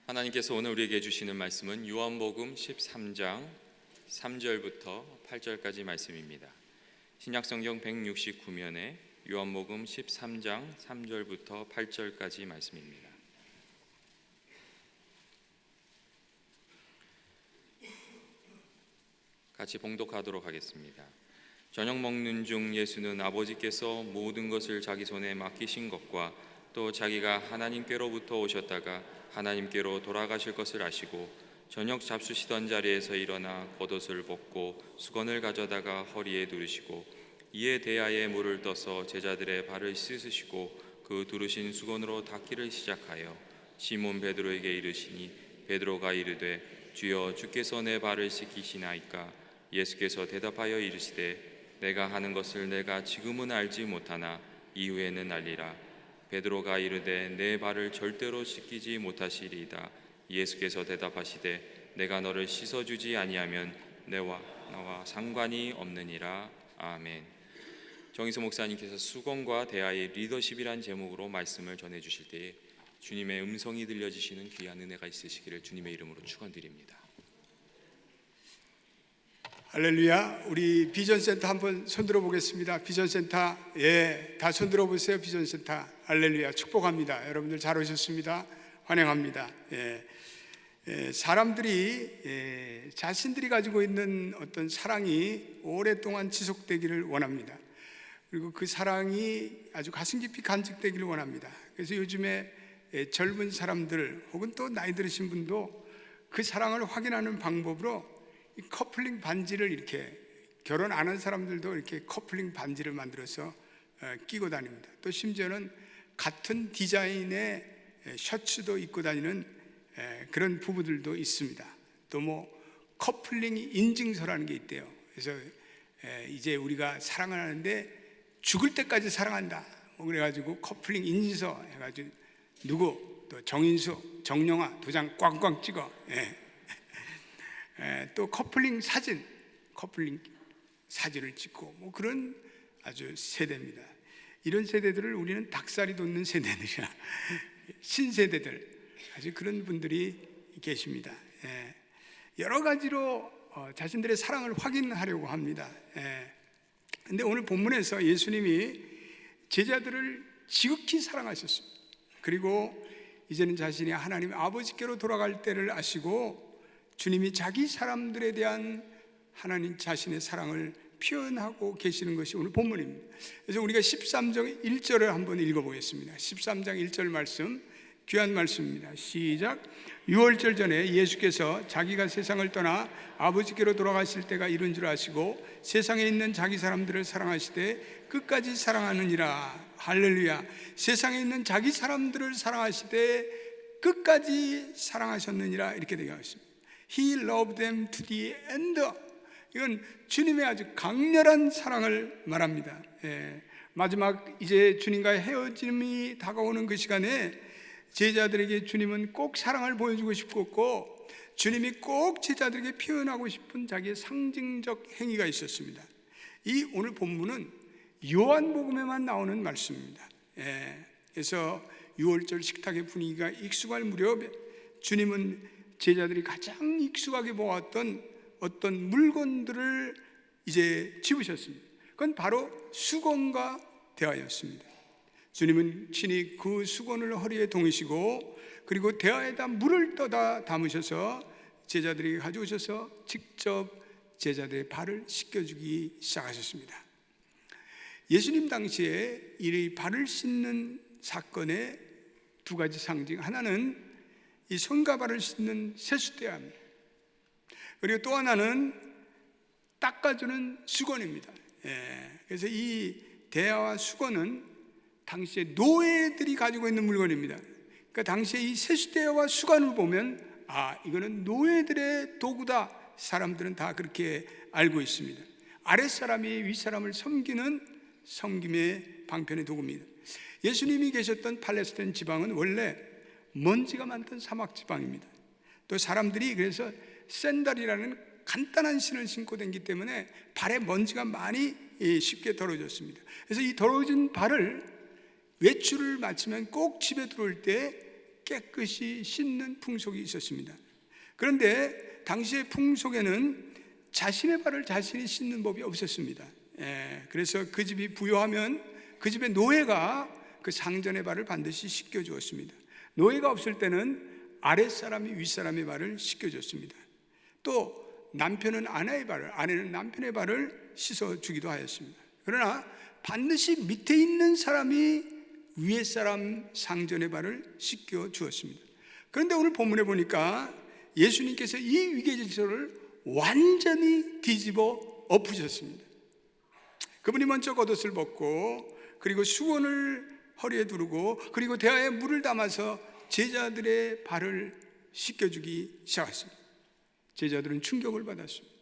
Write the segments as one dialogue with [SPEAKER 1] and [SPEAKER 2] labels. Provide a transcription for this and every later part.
[SPEAKER 1] 하나님께서 오늘 우리에게 주시는 말씀은 요한복음 13장 3절부터 8절까지 말씀입니다. 신약성경 169면에 요한복음 13장 3절부터 8절까지 말씀입니다. 같이 봉독하도록 하겠습니다. 저녁 먹는 중 예수는 아버지께서 모든 것을 자기 손에 맡기신 것과 또 자기가 하나님께로부터 오셨다가 하나님께로 돌아가실 것을 아시고 저녁 잡수시던 자리에서 일어나 겉옷을 벗고 수건을 가져다가 허리에 두르시고 이에 대야에 물을 떠서 제자들의 발을 씻으시고 그 두르신 수건으로 닦기를 시작하여 시몬 베드로에게 이르시니 베드로가 이르되 주여 주께서 내 발을 씻기시나이까? 예수께서 대답하여 이르시되 내가 하는 것을 내가 지금은 알지 못하나 이후에는 알리라. 베드로가 이르되 내 발을 절대로 씻기지 못하시리이다. 예수께서 대답하시되 내가 너를 씻어주지 아니하면 나와 상관이 없느니라. 아멘. 정희수 목사님께서 수건과 대화의 리더십이란 제목으로 말씀을 전해주실 때에 주님의 음성이 들려지시는 귀한 은혜가 있으시기를 주님의 이름으로 축원드립니다.
[SPEAKER 2] 할렐루야. 우리 비전센터 한번 손들어 보겠습니다. 비전센터, 다 손들어 보세요. 비전센터. 할렐루야. 축복합니다. 여러분들 잘 오셨습니다. 환영합니다. 사람들이 자신들이 가지고 있는 어떤 사랑이 오랫동안 지속되기를 원합니다. 그리고 그 사랑이 아주 가슴 깊이 간직되기를 원합니다. 그래서 요즘에 젊은 사람들 혹은 또 나이 들으신 분도 그 사랑을 확인하는 방법으로 이 커플링 반지를 이렇게, 결혼 안 한 사람들도 이렇게 커플링 반지를 만들어서 끼고 다닙니다. 또 심지어는 같은 디자인의 셔츠도 입고 다니는 그런 부부들도 있습니다. 또 뭐 커플링 인증서라는 게 있대요. 그래서 이제 우리가 사랑을 하는데 죽을 때까지 사랑한다 뭐 그래가지고 커플링 인증서 해가지고 누구 또 정인수, 정영아 도장 꽝꽝 찍어. 또 커플링 사진을 찍고 뭐 그런 아주 세대입니다. 이런 세대들을 우리는 닭살이 돋는 세대들이야. 신세대들, 아주 그런 분들이 계십니다. 여러 가지로 자신들의 사랑을 확인하려고 합니다. 근데 오늘 본문에서 예수님이 제자들을 지극히 사랑하셨습니다. 그리고 이제는 자신이 하나님 아버지께로 돌아갈 때를 아시고 주님이 자기 사람들에 대한 하나님 자신의 사랑을 표현하고 계시는 것이 오늘 본문입니다. 그래서 우리가 13장 1절을 한번 읽어보겠습니다. 13장 1절 말씀, 귀한 말씀입니다. 시작. 6월절 전에 예수께서 자기가 세상을 떠나 아버지께로 돌아가실 때가 이른 줄 아시고 세상에 있는 자기 사람들을 사랑하시되 끝까지 사랑하느니라. 할렐루야. 세상에 있는 자기 사람들을 사랑하시되 끝까지 사랑하셨느니라. 이렇게 되어 있습니다. He loved them to the end. 이건 주님의 아주 강렬한 사랑을 말합니다. 마지막 이제 주님과의 헤어짐이 다가오는 그 시간에 제자들에게 주님은 꼭 사랑을 보여주고 싶었고 주님이 꼭 제자들에게 표현하고 싶은 자기의 상징적 행위가 있었습니다. 이 오늘 본문은 요한복음에만 나오는 말씀입니다. 그래서 6월절 식탁의 분위기가 익숙할 무렵에 주님은 제자들이 가장 익숙하게 보았던 어떤 물건들을 이제 집으셨습니다. 그건 바로 수건과 대야였습니다. 주님은 친히 그 수건을 허리에 동이시고 그리고 대야에다 물을 떠다 담으셔서 제자들에게 가져오셔서 직접 제자들의 발을 씻겨주기 시작하셨습니다. 예수님 당시에 이 발을 씻는 사건의 두 가지 상징, 하나는 이 손과 발을 씻는 세수대야입니다. 그리고 또 하나는 닦아주는 수건입니다. 그래서 이 대야와 수건은 당시에 노예들이 가지고 있는 물건입니다. 그러니까 당시에 이 세수대야와 수건을 보면 이거는 노예들의 도구다. 사람들은 다 그렇게 알고 있습니다. 아랫사람이 윗사람을 섬기는 섬김의 방편의 도구입니다. 예수님이 계셨던 팔레스타인 지방은 원래 먼지가 많던 사막 지방입니다. 또 사람들이 그래서 샌들이라는 간단한 신을 신고 다니기 때문에 발에 먼지가 많이 쉽게 더러워졌습니다. 그래서 이 더러워진 발을 외출을 마치면 꼭 집에 들어올 때 깨끗이 씻는 풍속이 있었습니다. 그런데 당시의 풍속에는 자신의 발을 자신이 씻는 법이 없었습니다. 그래서 그 집이 부요하면 그 집의 노예가 그 상전의 발을 반드시 씻겨 주었습니다. 노예가 없을 때는 아랫사람이 윗사람의 발을 씻겨 줬습니다. 또 남편은 아내의 발을, 아내는 남편의 발을 씻어 주기도 하였습니다. 그러나 반드시 밑에 있는 사람이 위에 사람 상전의 발을 씻겨 주었습니다. 그런데 오늘 본문에 보니까 예수님께서 이 위계 질서를 완전히 뒤집어 엎으셨습니다. 그분이 먼저 겉옷을 벗고, 그리고 수건을 허리에 두르고, 그리고 대야에 물을 담아서 제자들의 발을 씻겨주기 시작했습니다. 제자들은 충격을 받았습니다.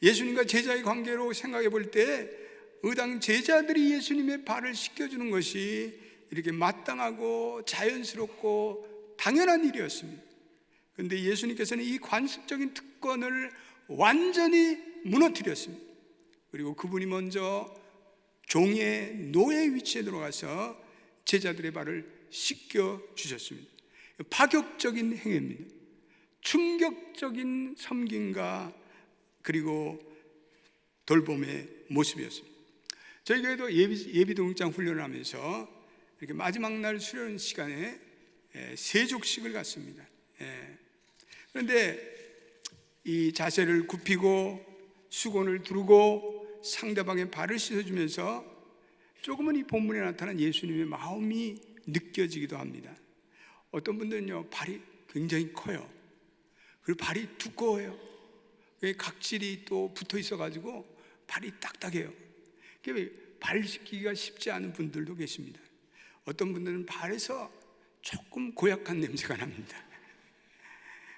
[SPEAKER 2] 예수님과 제자의 관계로 생각해 볼 때 의당 제자들이 예수님의 발을 씻겨주는 것이 이렇게 마땅하고 자연스럽고 당연한 일이었습니다. 그런데 예수님께서는 이 관습적인 특권을 완전히 무너뜨렸습니다. 그리고 그분이 먼저 종의 노예 위치에 들어가서 제자들의 발을 씻겨 주셨습니다. 파격적인 행위입니다. 충격적인 섬김과 그리고 돌봄의 모습이었습니다. 저희 교회도 예비동장 훈련을 하면서 이렇게 마지막 날 수련 시간에 세족식을 갖습니다. 그런데 이 자세를 굽히고 수건을 두르고 상대방의 발을 씻어주면서 조금은 이 본문에 나타난 예수님의 마음이 느껴지기도 합니다. 어떤 분들은요, 발이 굉장히 커요. 그리고 발이 두꺼워요. 각질이 또 붙어 있어가지고 발이 딱딱해요. 발 씻기가 쉽지 않은 분들도 계십니다. 어떤 분들은 발에서 조금 고약한 냄새가 납니다.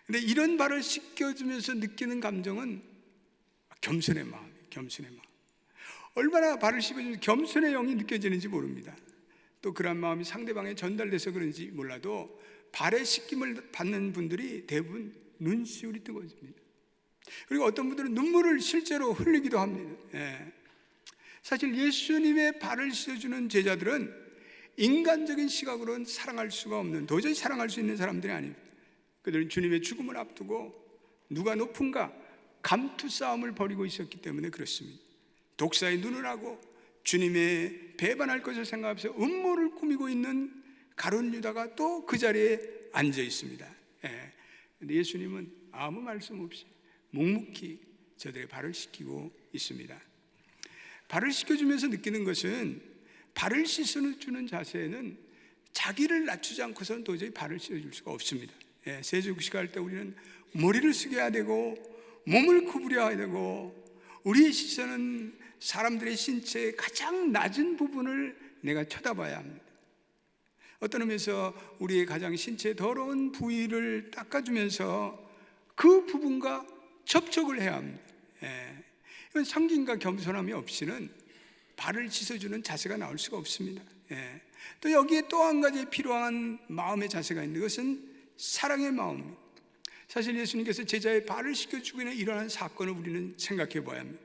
[SPEAKER 2] 근데 이런 발을 씻겨주면서 느끼는 감정은 겸손의 마음이에요. 겸손의 마음. 얼마나 발을 씻겨주면서 겸손의 영이 느껴지는지 모릅니다. 또 그런 마음이 상대방에 전달돼서 그런지 몰라도 발의 씻김을 받는 분들이 대부분 눈시울이 뜨거워집니다. 그리고 어떤 분들은 눈물을 실제로 흘리기도 합니다. 사실 예수님의 발을 씻어주는 제자들은 인간적인 시각으로는 사랑할 수가 없는, 도저히 사랑할 수 있는 사람들이 아닙니다. 그들은 주님의 죽음을 앞두고 누가 높은가 감투 싸움을 벌이고 있었기 때문에 그렇습니다. 독사의 눈을 하고 주님의 배반할 것을 생각하면서 음모를 꾸미고 있는 가룟 유다가 또 그 자리에 앉아 있습니다. 그런데 예수님은 아무 말씀 없이 묵묵히 저들의 발을 씻기고 있습니다. 발을 씻겨주면서 느끼는 것은, 발을 씻어주는 자세는 자기를 낮추지 않고서는 도저히 발을 씻어줄 수가 없습니다. 세족식 할 때 우리는 머리를 숙여야 되고 몸을 구부려야 되고, 우리의 시선은 사람들의 신체의 가장 낮은 부분을 내가 쳐다봐야 합니다. 어떤 의미에서 우리의 가장 신체의 더러운 부위를 닦아주면서 그 부분과 접촉을 해야 합니다. 이건 성김과 겸손함이 없이는 발을 씻어주는 자세가 나올 수가 없습니다. 또 여기에 또 한 가지 필요한 마음의 자세가 있는 것은 사랑의 마음입니다. 사실 예수님께서 제자의 발을 씻겨주고 있는 이러한 사건을 우리는 생각해 봐야 합니다.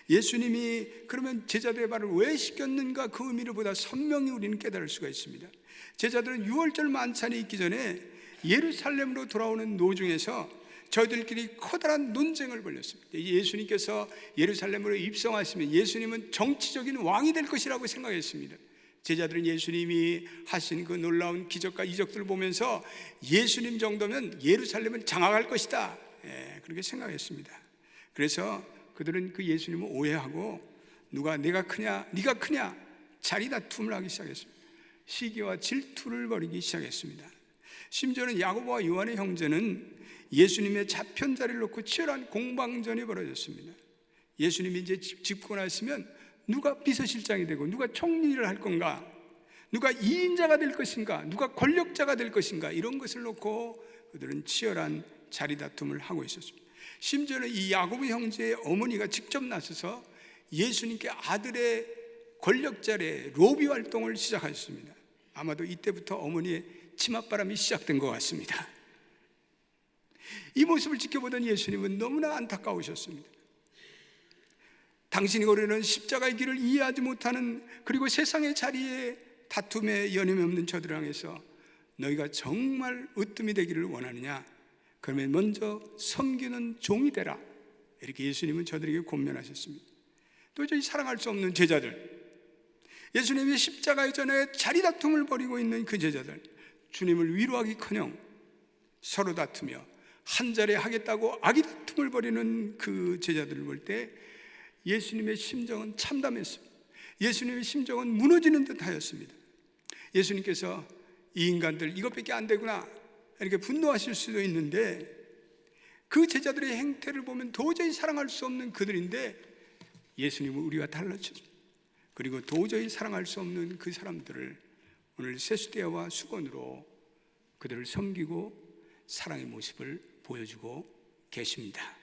[SPEAKER 2] 예수님이 그러면 제자들의 발을 왜 씻겼는가, 그 의미를 보다 선명히 우리는 깨달을 수가 있습니다. 제자들은 유월절 만찬이 있기 전에 예루살렘으로 돌아오는 도중에서 저희들끼리 커다란 논쟁을 벌였습니다. 예수님께서 예루살렘으로 입성하시면 예수님은 정치적인 왕이 될 것이라고 생각했습니다. 제자들은 예수님이 하신 그 놀라운 기적과 이적들을 보면서 예수님 정도면 예루살렘은 장악할 것이다, 그렇게 생각했습니다. 그래서 그들은 그 예수님을 오해하고 누가 내가 크냐 네가 크냐 자리 다툼을 하기 시작했습니다. 시기와 질투를 벌이기 시작했습니다. 심지어는 야고보와 요한의 형제는 예수님의 좌편 자리를 놓고 치열한 공방전이 벌어졌습니다. 예수님이 이제 집권하시면 누가 비서실장이 되고 누가 총리를 할 건가, 누가 이인자가 될 것인가, 누가 권력자가 될 것인가, 이런 것을 놓고 그들은 치열한 자리 다툼을 하고 있었습니다. 심지어는 이 야고보 형제의 어머니가 직접 나서서 예수님께 아들의 권력자의 로비 활동을 시작하셨습니다. 아마도 이때부터 어머니의 치맛바람이 시작된 것 같습니다. 이 모습을 지켜보던 예수님은 너무나 안타까우셨습니다. 당신이 고르는 십자가의 길을 이해하지 못하는, 그리고 세상의 자리에 다툼에 여념이 없는 저들을 향해서 너희가 정말 으뜸이 되기를 원하느냐? 그러면 먼저 섬기는 종이 되라. 이렇게 예수님은 저들에게 권면하셨습니다. 도저히 사랑할 수 없는 제자들, 예수님의 십자가의 전에 자리다툼을 벌이고 있는 그 제자들, 주님을 위로하기커녕 서로 다투며 한 자리 하겠다고 아기다툼을 벌이는 그 제자들을 볼 때 예수님의 심정은 참담했습니다. 예수님의 심정은 무너지는 듯 하였습니다. 예수님께서 이 인간들 이것밖에 안 되구나 이렇게 분노하실 수도 있는데, 그 제자들의 행태를 보면 도저히 사랑할 수 없는 그들인데 예수님은 우리와 달라졌습니다. 그리고 도저히 사랑할 수 없는 그 사람들을 오늘 세수대야와 수건으로 그들을 섬기고 사랑의 모습을 보여주고 계십니다.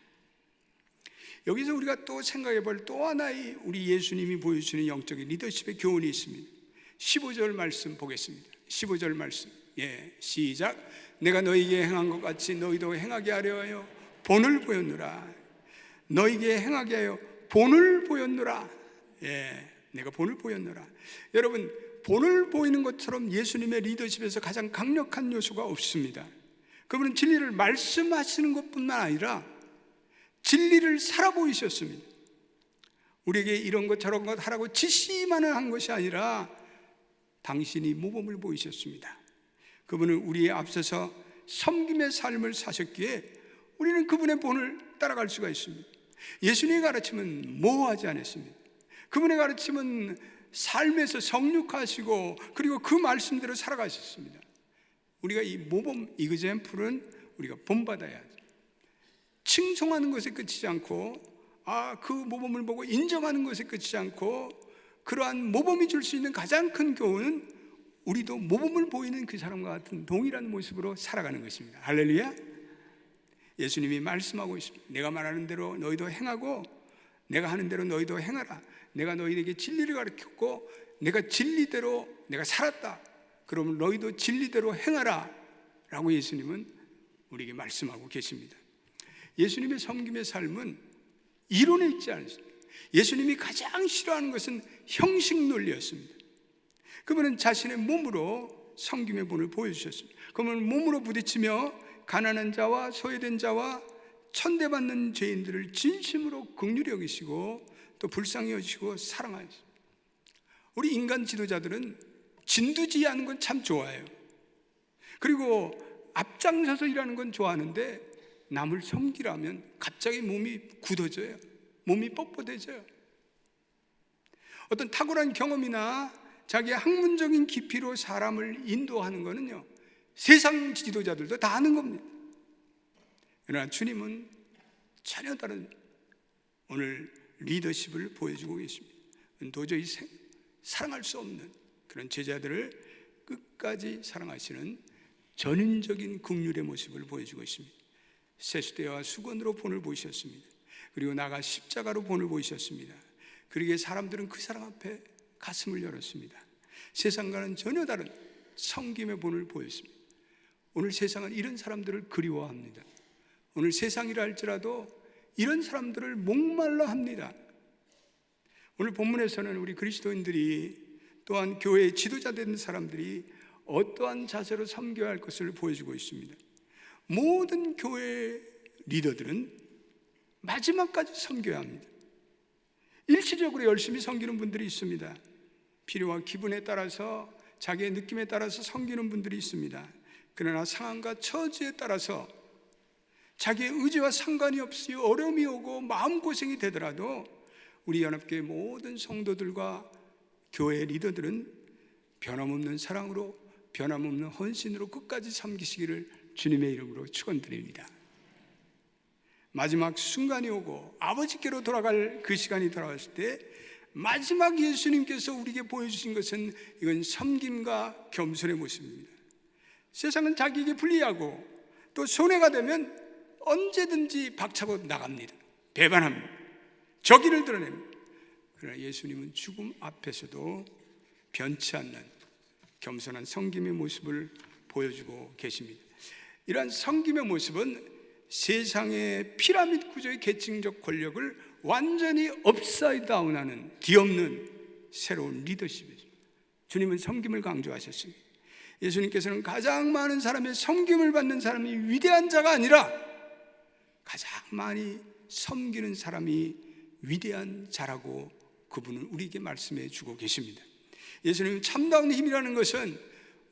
[SPEAKER 2] 여기서 우리가 또 생각해 볼 또 하나의 우리 예수님이 보여주시는 영적인 리더십의 교훈이 있습니다. 15절 말씀 보겠습니다. 15절 말씀, 시작. 내가 너희에게 행한 것 같이 너희도 행하게 하려 하여 본을 보였노라. 너희에게 행하게 하여 본을 보였노라. 내가 본을 보였노라. 여러분, 본을 보이는 것처럼 예수님의 리더십에서 가장 강력한 요소가 없습니다. 그분은 진리를 말씀하시는 것뿐만 아니라 진리를 살아 보이셨습니다. 우리에게 이런 것 저런 것 하라고 지시만을 한 것이 아니라 당신이 모범을 보이셨습니다. 그분은 우리의 앞서서 섬김의 삶을 사셨기에 우리는 그분의 본을 따라갈 수가 있습니다. 예수님의 가르침은 모호하지 않았습니다. 그분의 가르침은 삶에서 성육하시고 그리고 그 말씀대로 살아가셨습니다. 우리가 이 모범 이그젬플은 우리가 본받아야 하죠. 칭송하는 것에 그치지 않고 그 모범을 보고 인정하는 것에 그치지 않고, 그러한 모범이 줄 수 있는 가장 큰 교훈은 우리도 모범을 보이는 그 사람과 같은 동일한 모습으로 살아가는 것입니다. 할렐루야. 예수님이 말씀하고 있습니다. 내가 말하는 대로 너희도 행하고 내가 하는 대로 너희도 행하라. 내가 너희에게 진리를 가르쳤고 내가 진리대로 내가 살았다. 그러면 너희도 진리대로 행하라 라고 예수님은 우리에게 말씀하고 계십니다. 예수님의 섬김의 삶은 이론에 있지 않습니다. 예수님이 가장 싫어하는 것은 형식 논리였습니다. 그분은 자신의 몸으로 섬김의 본을 보여주셨습니다. 그분은 몸으로 부딪히며 가난한 자와 소외된 자와 천대받는 죄인들을 진심으로 긍휼히 여기시고 또 불쌍히 여기시고 사랑하셨습니다. 우리 인간 지도자들은 진두지휘하는 건 참 좋아해요. 그리고 앞장서서 일하는 건 좋아하는데 남을 섬기라면 갑자기 몸이 굳어져요. 몸이 뻣뻣해져요. 어떤 탁월한 경험이나 자기의 학문적인 깊이로 사람을 인도하는 거는요, 세상 지도자들도 다 하는 겁니다. 그러나 주님은 전혀 다른 오늘 리더십을 보여주고 계십니다. 도저히 사랑할 수 없는 그런 제자들을 끝까지 사랑하시는 전인적인 긍휼의 모습을 보여주고 있습니다. 세수대와 수건으로 본을 보이셨습니다. 그리고 나가 십자가로 본을 보이셨습니다. 그러기에 사람들은 그 사랑 앞에 가슴을 열었습니다. 세상과는 전혀 다른 섬김의 본을 보였습니다. 오늘 세상은 이런 사람들을 그리워합니다. 오늘 세상이라 할지라도 이런 사람들을 목말라 합니다. 오늘 본문에서는 우리 그리스도인들이 또한 교회의 지도자 된 사람들이 어떠한 자세로 섬겨야 할 것을 보여주고 있습니다. 모든 교회 리더들은 마지막까지 섬겨야 합니다. 일시적으로 열심히 섬기는 분들이 있습니다. 필요와 기분에 따라서 자기의 느낌에 따라서 섬기는 분들이 있습니다. 그러나 상황과 처지에 따라서 자기의 의지와 상관이 없이 어려움이 오고 마음고생이 되더라도 우리 연합교회 모든 성도들과 교회 리더들은 변함없는 사랑으로 변함없는 헌신으로 끝까지 섬기시기를 주님의 이름으로 축원드립니다. 마지막 순간이 오고 아버지께로 돌아갈 그 시간이 돌아왔을 때 마지막 예수님께서 우리에게 보여주신 것은 이건 섬김과 겸손의 모습입니다. 세상은 자기에게 불리하고 또 손해가 되면 언제든지 박차고 나갑니다. 배반합니다. 저기를 드러냅니다. 그러나 예수님은 죽음 앞에서도 변치 않는 겸손한 섬김의 모습을 보여주고 계십니다. 이러한 섬김의 모습은 세상의 피라미드 구조의 계층적 권력을 완전히 업사이드 다운하는 뒤엎는 새로운 리더십이죠. 주님은 섬김을 강조하셨습니다. 예수님께서는 가장 많은 사람의 섬김을 받는 사람이 위대한 자가 아니라 가장 많이 섬기는 사람이 위대한 자라고 그분은 우리에게 말씀해 주고 계십니다. 예수님 참다운 힘이라는 것은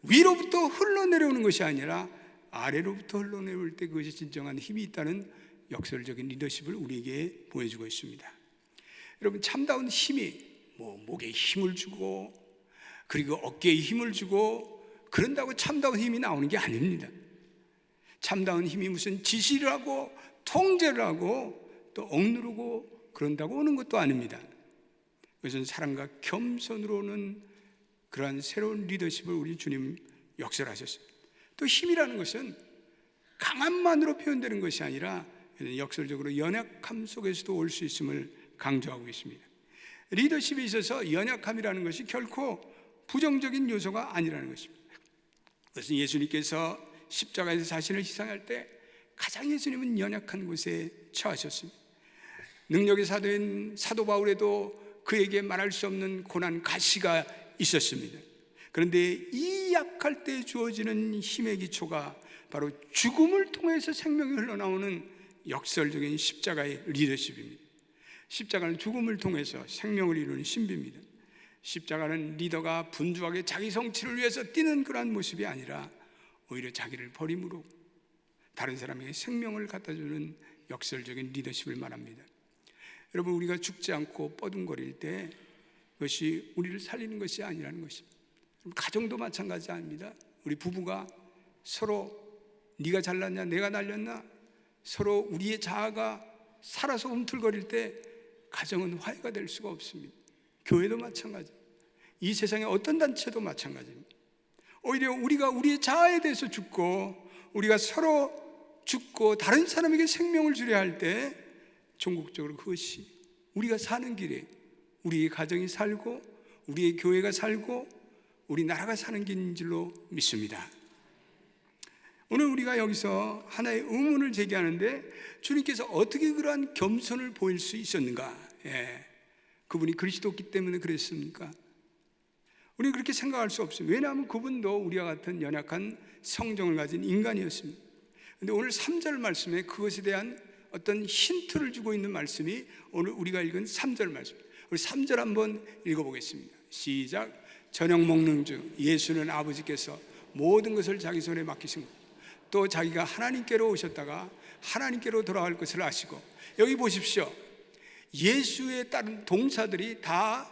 [SPEAKER 2] 위로부터 흘러내려오는 것이 아니라 아래로부터 흘러내려올 때 그것이 진정한 힘이 있다는 역설적인 리더십을 우리에게 보여주고 있습니다. 여러분, 참다운 힘이 목에 힘을 주고 그리고 어깨에 힘을 주고 그런다고 참다운 힘이 나오는 게 아닙니다. 참다운 힘이 무슨 지시를 하고 통제를 하고 또 억누르고 그런다고 오는 것도 아닙니다. 그것은 사랑과 겸손으로 오는 그러한 새로운 리더십을 우리 주님 역설하셨습니다. 또 힘이라는 것은 강함만으로 표현되는 것이 아니라 역설적으로 연약함 속에서도 올 수 있음을 강조하고 있습니다. 리더십에 있어서 연약함이라는 것이 결코 부정적인 요소가 아니라는 것입니다. 그것은 예수님께서 십자가에서 자신을 희생할 때 가장 예수님은 연약한 곳에 처하셨습니다. 능력의 사도인 사도 바울에도 그에게 말할 수 없는 고난 가시가 있었습니다. 그런데 이 약할 때 주어지는 힘의 기초가 바로 죽음을 통해서 생명이 흘러나오는 역설적인 십자가의 리더십입니다. 십자가는 죽음을 통해서 생명을 이루는 신비입니다. 십자가는 리더가 분주하게 자기 성취를 위해서 뛰는 그러한 모습이 아니라 오히려 자기를 버림으로 다른 사람에게 생명을 갖다주는 역설적인 리더십을 말합니다. 여러분, 우리가 죽지 않고 뻐둥거릴 때 그것이 우리를 살리는 것이 아니라는 것입니다. 가정도 마찬가지 아닙니다. 우리 부부가 서로 네가 잘났냐 내가 날렸나 서로 우리의 자아가 살아서 움틀거릴 때 가정은 화해가 될 수가 없습니다. 교회도 마찬가지입니다. 이 세상의 어떤 단체도 마찬가지입니다. 오히려 우리가 우리의 자아에 대해서 죽고 우리가 서로 죽고 다른 사람에게 생명을 주려 할 때 종국적으로 그것이 우리가 사는 길에 우리의 가정이 살고 우리의 교회가 살고 우리 나라가 사는 길인 줄로 믿습니다. 오늘 우리가 여기서 하나의 의문을 제기하는데 주님께서 어떻게 그러한 겸손을 보일 수 있었는가? 그분이 그리스도였기 때문에 그랬습니까? 우리는 그렇게 생각할 수 없습니다. 왜냐하면 그분도 우리와 같은 연약한 성정을 가진 인간이었습니다. 그런데 오늘 3절 말씀에 그것에 대한 어떤 힌트를 주고 있는 말씀이 오늘 우리가 읽은 3절 말씀. 우리 3절 한번 읽어보겠습니다. 시작. 저녁 먹는 중 예수는 아버지께서 모든 것을 자기 손에 맡기신 것, 또 자기가 하나님께로 오셨다가 하나님께로 돌아갈 것을 아시고, 여기 보십시오. 예수에 따른 동사들이 다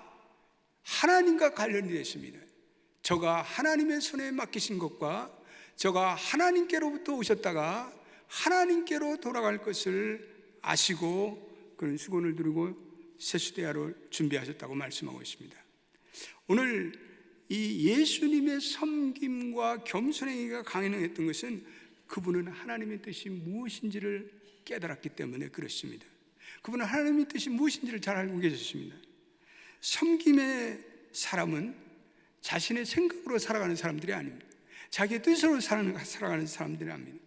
[SPEAKER 2] 하나님과 관련이 됐습니다. 저가 하나님의 손에 맡기신 것과 저가 하나님께로부터 오셨다가 하나님께로 돌아갈 것을 아시고 그런 수건을 두르고 세수대야를 준비하셨다고 말씀하고 있습니다. 오늘 이 예수님의 섬김과 겸손행위가 강행했던 것은 그분은 하나님의 뜻이 무엇인지를 깨달았기 때문에 그렇습니다. 그분은 하나님의 뜻이 무엇인지를 잘 알고 계셨습니다. 섬김의 사람은 자신의 생각으로 살아가는 사람들이 아닙니다. 자기의 뜻으로 살아가는 사람들이 아닙니다.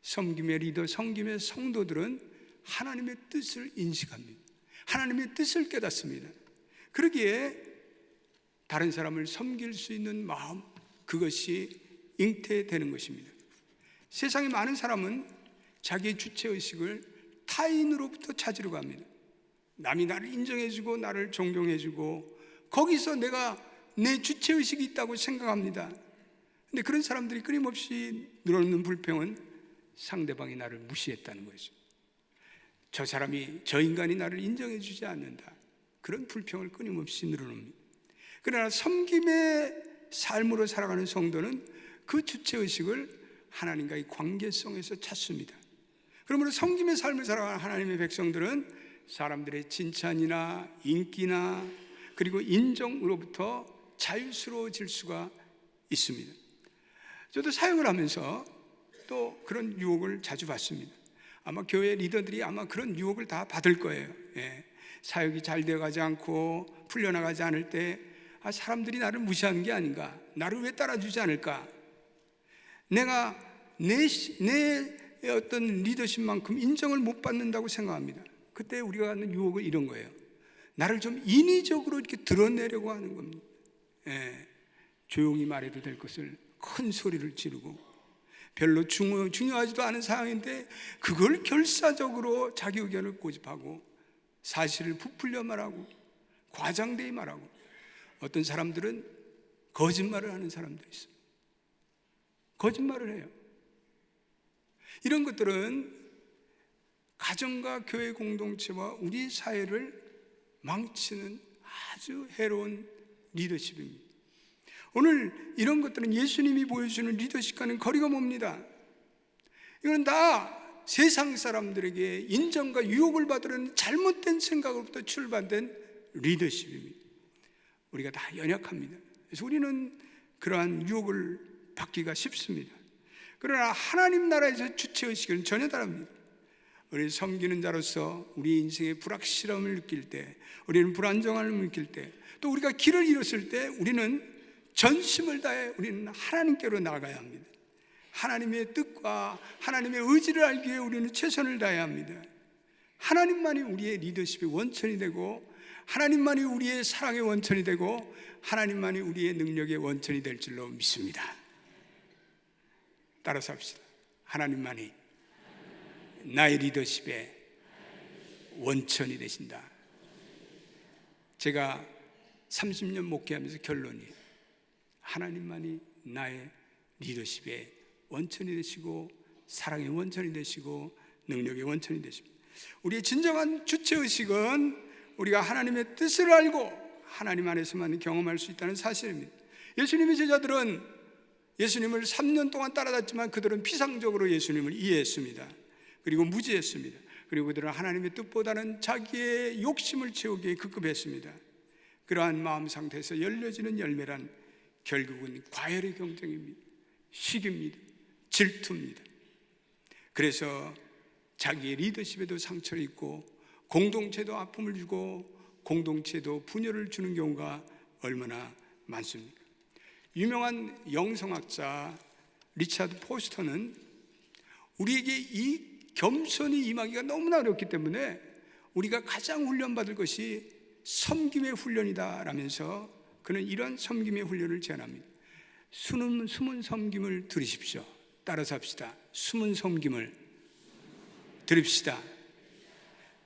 [SPEAKER 2] 섬김의 리더, 섬김의 성도들은 하나님의 뜻을 인식합니다. 하나님의 뜻을 깨닫습니다. 그러기에 다른 사람을 섬길 수 있는 마음, 그것이 잉태되는 것입니다. 세상에 많은 사람은 자기의 주체의식을 타인으로부터 찾으려고 합니다. 남이 나를 인정해주고 나를 존경해주고 거기서 내가 내 주체의식이 있다고 생각합니다. 근데 그런 사람들이 끊임없이 늘어놓는 불평은 상대방이 나를 무시했다는 거죠. 저 사람이, 저 인간이 나를 인정해주지 않는다. 그런 불평을 끊임없이 늘어놓습니다. 그러나 섬김의 삶으로 살아가는 성도는 그 주체의식을 하나님과의 관계성에서 찾습니다. 그러므로 섬김의 삶을 살아가는 하나님의 백성들은 사람들의 칭찬이나 인기나 그리고 인정으로부터 자유스러워질 수가 있습니다. 저도 사역을 하면서 또 그런 유혹을 자주 받습니다. 아마 교회 리더들이 아마 그런 유혹을 다 받을 거예요. 사역이 잘 되어가지 않고 풀려나가지 않을 때 사람들이 나를 무시하는 게 아닌가, 나를 왜 따라주지 않을까, 내가 내 어떤 리더십만큼 인정을 못 받는다고 생각합니다. 그때 우리가 갖는 유혹은 이런 거예요. 나를 좀 인위적으로 이렇게 드러내려고 하는 겁니다. 조용히 말해도 될 것을 큰 소리를 지르고 별로 중요하지도 않은 상황인데 그걸 결사적으로 자기 의견을 고집하고 사실을 부풀려 말하고 과장되게 말하고, 어떤 사람들은 거짓말을 하는 사람도 있어요. 거짓말을 해요. 이런 것들은 가정과 교회 공동체와 우리 사회를 망치는 아주 해로운 리더십입니다. 오늘 이런 것들은 예수님이 보여주는 리더십과는 거리가 멉니다. 이건 다 세상 사람들에게 인정과 유혹을 받으려는 잘못된 생각으로부터 출발된 리더십입니다. 우리가 다 연약합니다. 그래서 우리는 그러한 유혹을 받기가 쉽습니다. 그러나 하나님 나라에서 주체의식은 전혀 다릅니다. 우리 섬기는 자로서 우리 인생의 불확실함을 느낄 때, 우리는 불안정함을 느낄 때, 또 우리가 길을 잃었을 때 우리는 전심을 다해 우리는 하나님께로 나가야 합니다. 하나님의 뜻과 하나님의 의지를 알기 위해 우리는 최선을 다해야 합니다. 하나님만이 우리의 리더십의 원천이 되고, 하나님만이 우리의 사랑의 원천이 되고, 하나님만이 우리의 능력의 원천이 될 줄로 믿습니다. 따라서 합시다. 하나님만이 나의 리더십의 원천이 되신다. 제가 30년 목회하면서 결론이, 하나님만이 나의 리더십의 원천이 되시고 사랑의 원천이 되시고 능력의 원천이 되십니다. 우리의 진정한 주체의식은 우리가 하나님의 뜻을 알고 하나님 안에서만 경험할 수 있다는 사실입니다. 예수님의 제자들은 예수님을 3년 동안 따라갔지만 그들은 피상적으로 예수님을 이해했습니다. 그리고 무지했습니다. 그리고 그들은 하나님의 뜻보다는 자기의 욕심을 채우기에 급급했습니다. 그러한 마음 상태에서 열려지는 열매란 결국은 과열의 경쟁입니다. 시기입니다. 질투입니다. 그래서 자기의 리더십에도 상처를 입고 공동체도 아픔을 주고 공동체도 분열을 주는 경우가 얼마나 많습니까? 유명한 영성학자 리차드 포스터는 우리에게 이 겸손이 임하기가 너무나 어렵기 때문에 우리가 가장 훈련받을 것이 섬김의 훈련이다 라면서 그는 이런 섬김의 훈련을 제안합니다. 숨은 섬김을 들으십시오. 따라서 합시다. 숨은 섬김을 들읍시다.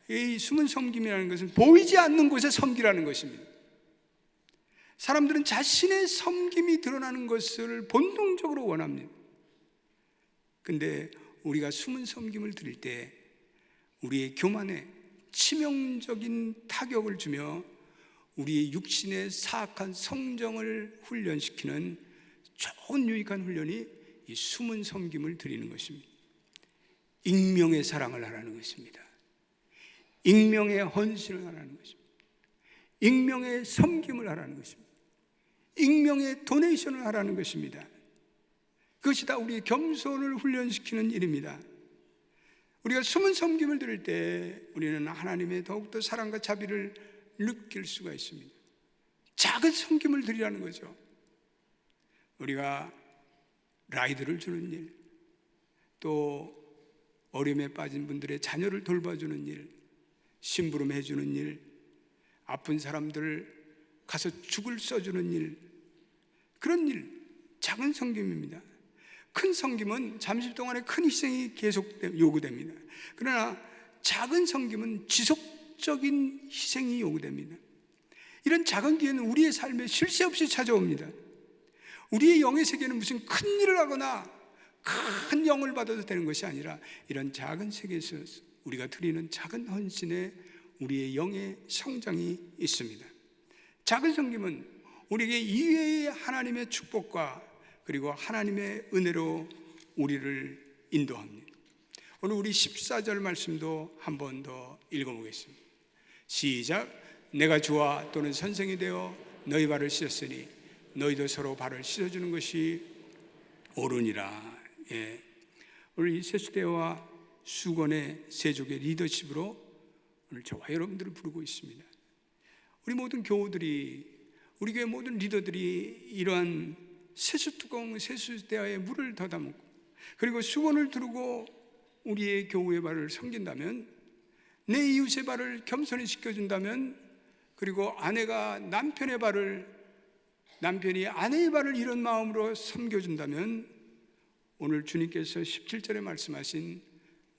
[SPEAKER 2] 이 숨은 섬김이라는 것은 보이지 않는 곳에 섬기라는 것입니다. 사람들은 자신의 섬김이 드러나는 것을 본능적으로 원합니다. 근데 우리가 숨은 섬김을 드릴 때 우리의 교만에 치명적인 타격을 주며 우리의 육신의 사악한 성정을 훈련시키는 좋은 유익한 훈련이 이 숨은 섬김을 드리는 것입니다. 익명의 사랑을 하라는 것입니다. 익명의 헌신을 하라는 것입니다. 익명의 섬김을 하라는 것입니다. 익명의 도네이션을 하라는 것입니다. 그것이 다 우리의 겸손을 훈련시키는 일입니다. 우리가 숨은 섬김을 드릴 때 우리는 하나님의 더욱더 사랑과 자비를 느낄 수가 있습니다. 작은 섬김을 드리라는 거죠. 우리가 라이드를 주는 일, 또 어려움에 빠진 분들의 자녀를 돌봐주는 일, 심부름 해주는 일, 아픈 사람들을 가서 죽을 써주는 일, 그런 일, 작은 섬김입니다. 큰 섬김은 잠시 동안의 큰 희생이 계속 요구됩니다. 그러나 작은 섬김은 지속적인 희생이 요구됩니다. 이런 작은 기회는 우리의 삶에 쉴 새 없이 찾아옵니다. 우리의 영의 세계는 무슨 큰 일을 하거나 큰 영을 받아도 되는 것이 아니라 이런 작은 세계에서 우리가 드리는 작은 헌신에 우리의 영의 성장이 있습니다. 작은 섬김은 우리에게 이외의 하나님의 축복과 그리고 하나님의 은혜로 우리를 인도합니다. 오늘 우리 14절 말씀도 한 번 더 읽어보겠습니다. 시작. 내가 주와 또는 선생이 되어 너희 발을 씻었으니 너희도 서로 발을 씻어주는 것이 옳으니라. 예. 오늘 이 세수대와 수건의 세족의 리더십으로 오늘 저와 여러분들을 부르고 있습니다. 우리 모든 교우들이, 우리 교회 모든 리더들이 이러한 세수뚜껑, 세수대야에 물을 더 담고 그리고 수건을 두르고 우리의 교우의 발을 섬긴다면, 내 이웃의 발을 겸손히 씻겨준다면, 그리고 아내가 남편의 발을 남편이 아내의 발을 이런 마음으로 섬겨준다면 오늘 주님께서 17절에 말씀하신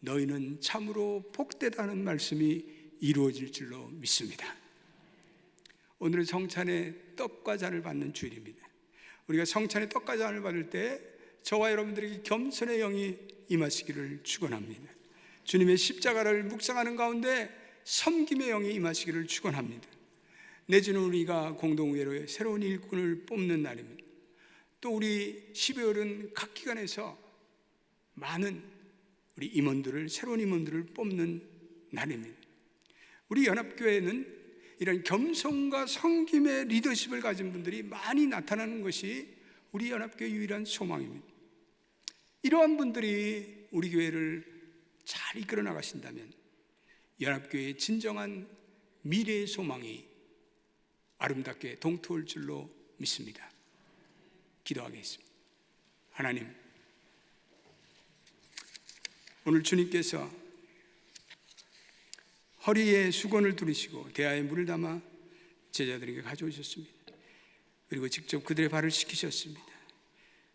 [SPEAKER 2] 너희는 참으로 복되다는 말씀이 이루어질 줄로 믿습니다. 오늘은 성찬의 떡과 잔을 받는 주일입니다. 우리가 성찬의 떡과 잔을 받을 때 저와 여러분들에게 겸손의 영이 임하시기를 축원합니다. 주님의 십자가를 묵상하는 가운데 섬김의 영이 임하시기를 축원합니다. 내지는 우리가 공동회로의 새로운 일꾼을 뽑는 날입니다. 또 우리 12월은 각 기관에서 많은 우리 임원들을, 새로운 임원들을 뽑는 날입니다. 우리 연합교회는 이런 겸손과 섬김의 리더십을 가진 분들이 많이 나타나는 것이 우리 연합교회 유일한 소망입니다. 이러한 분들이 우리 교회를 잘 이끌어 나가신다면 연합교회의 진정한 미래의 소망이 아름답게 동토할 줄로 믿습니다. 기도하겠습니다. 하나님, 오늘 주님께서 허리에 수건을 두르시고 대야에 물을 담아 제자들에게 가져오셨습니다. 그리고 직접 그들의 발을 씻기셨습니다.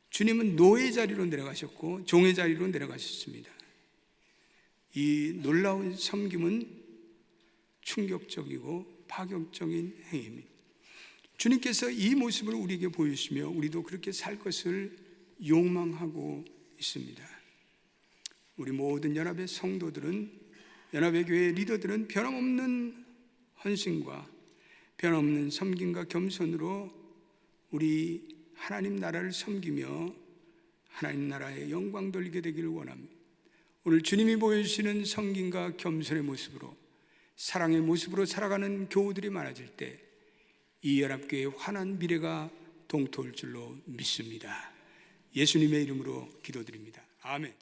[SPEAKER 2] 주님은 노의 자리로 내려가셨고 종의 자리로 내려가셨습니다. 이 놀라운 섬김은 충격적이고 파격적인 행위입니다. 주님께서 이 모습을 우리에게 보여주시며 우리도 그렇게 살 것을 욕망하고 있습니다. 우리 모든 연합의 성도들은, 연합의 교회 리더들은 변함없는 헌신과 변함없는 섬김과 겸손으로 우리 하나님 나라를 섬기며 하나님 나라의 영광 돌리게 되기를 원합니다. 오늘 주님이 보여주시는 섬김과 겸손의 모습으로, 사랑의 모습으로 살아가는 교우들이 많아질 때 이 연합교회의 환한 미래가 동토할 줄로 믿습니다. 예수님의 이름으로 기도드립니다. 아멘.